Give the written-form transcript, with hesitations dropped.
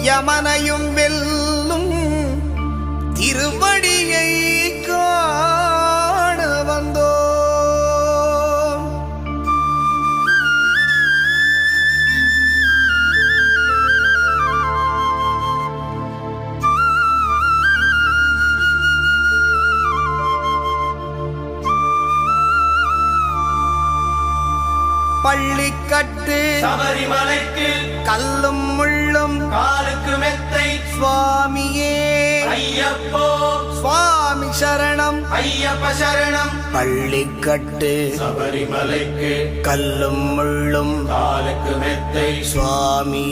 யமனையும் வெல்லும் திருவடியை காண வந்தோம். பள்ளிக்கட்டு சபரிமலைக்கு கல்லும் முள்ளும் காலுக்கு மெத்தை சுவாமியே ஐயப்போ சுவாமி சரணம் ஐயப்ப சரணம். பள்ளிக்கட்டு சபரிமலைக்கு கல்லும் முள்ளும் காலுக்கு மெத்தை சுவாமி